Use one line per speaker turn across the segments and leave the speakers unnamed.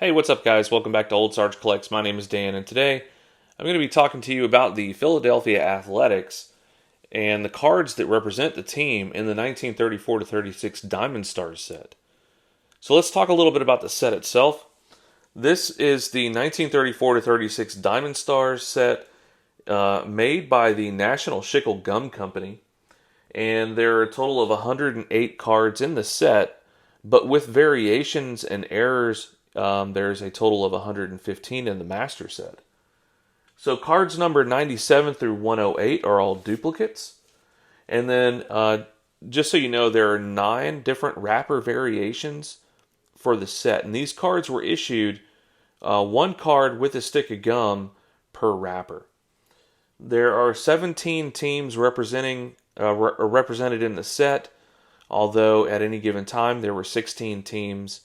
Hey, what's up, guys? Welcome back to Ol'SargeCollects. My name is Dan, and today I'm going to be talking to you about the Philadelphia Athletics and the cards that represent the team in the 1934 to 36 Diamond Stars set. So let's talk a little bit about the set itself. This is the 1934 to 36 Diamond Stars set made by the National Schickel Gum Company, and there are a total of 108 cards in the set, but with variations and errors, there's a total of 115 in the master set. So cards number 97 through 108 are all duplicates. And then, just so you know, there are 9 different wrapper variations for the set. And these cards were issued one card with a stick of gum per wrapper. There are 17 teams represented in the set, although at any given time there were 16 teams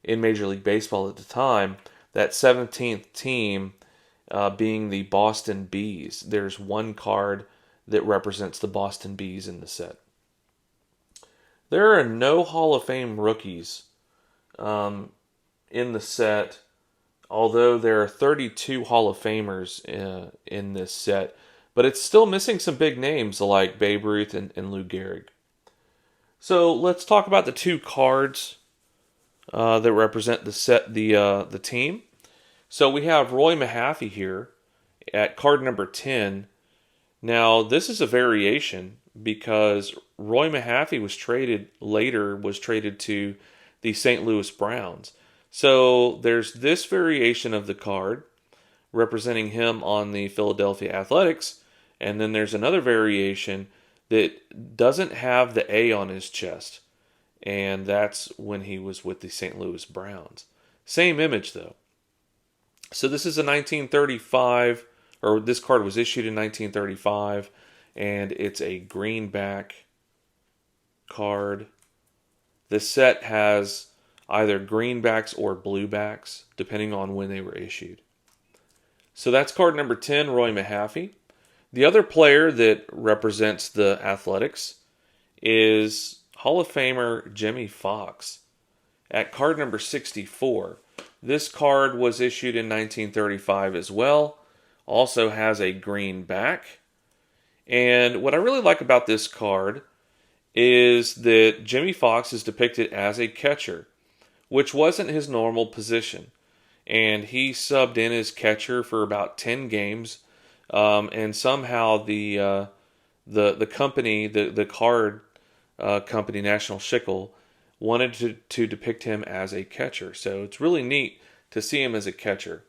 in Major League Baseball at the time. That 17th team being the Boston Bees. There's one card that represents the Boston Bees in the set. There are no Hall of Fame rookies in the set, although there are 32 Hall of Famers in this set. But it's still missing some big names like Babe Ruth and Lou Gehrig. So let's talk about the 2 cards that represent the team. So we have Roy Mahaffey here at card number 10. Now this is a variation because Roy Mahaffey was traded to the St. Louis Browns. So there's this variation of the card representing him on the Philadelphia Athletics, and then there's another variation that doesn't have the A on his chest, and that's when he was with the St. Louis Browns. Same image though. So this is a 1935, or this card was issued in 1935, and it's a greenback card. This set has either greenbacks or bluebacks, depending on when they were issued. So that's card number 10, Roy Mahaffey. The other player that represents the Athletics is Hall of Famer Jimmy Fox at card number 64. This card was issued in 1935 as well. Also has a green back. And what I really like about this card is that Jimmy Fox is depicted as a catcher, which wasn't his normal position. And he subbed in as catcher for about 10 games. And somehow the company, the card company, National Schickel, wanted to depict him as a catcher. So it's really neat to see him as a catcher.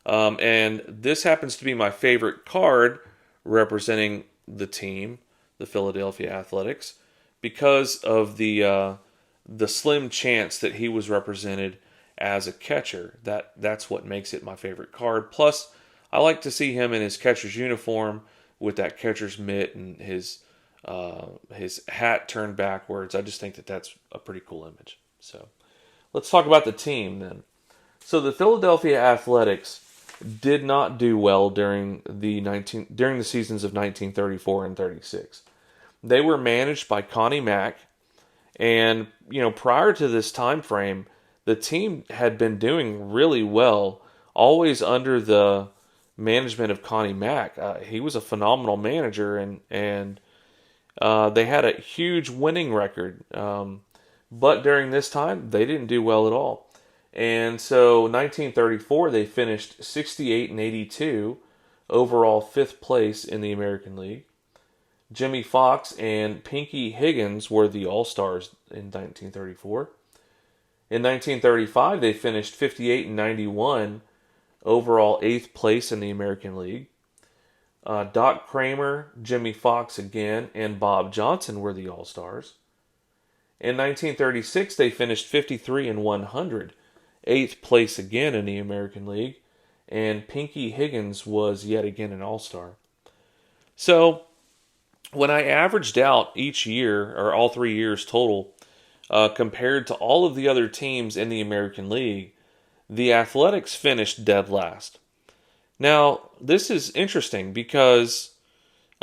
And this happens to be my favorite card representing the team, the Philadelphia Athletics, because of the slim chance that he was represented as a catcher. That's what makes it my favorite card. Plus, I like to see him in his catcher's uniform with that catcher's mitt and his hat turned backwards. I just think that that's a pretty cool image. So let's talk about the team then. So the Philadelphia Athletics did not do well during the seasons of 1934 and 36. They were managed by Connie Mack, and prior to this time frame, the team had been doing really well, always under the management of Connie Mack. He was a phenomenal manager, and they had a huge winning record. But during this time, they didn't do well at all. And so 1934, they finished 68 and 82, overall 5th place in the American League. Jimmy Fox and Pinky Higgins were the All-Stars in 1934. In 1935, they finished 58 and 91, overall 8th place in the American League. Doc Kramer, Jimmy Fox again, and Bob Johnson were the All-Stars. In 1936, they finished 53 and 100, 8th place again in the American League, and Pinky Higgins was yet again an All-Star. So, when I averaged out each year, or all 3 years total, compared to all of the other teams in the American League, the Athletics finished dead last. Now, this is interesting because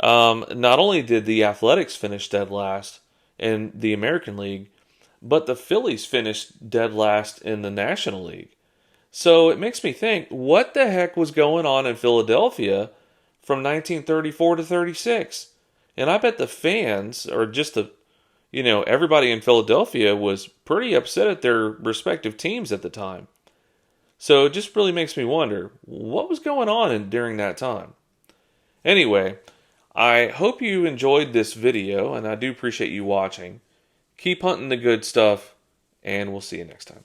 not only did the Athletics finish dead last in the American League, but the Phillies finished dead last in the National League. So it makes me think, what the heck was going on in Philadelphia from 1934 to 36? And I bet the fans, or just everybody in Philadelphia was pretty upset at their respective teams at the time. So it just really makes me wonder, what was going on during that time? Anyway, I hope you enjoyed this video, and I do appreciate you watching. Keep hunting the good stuff, and we'll see you next time.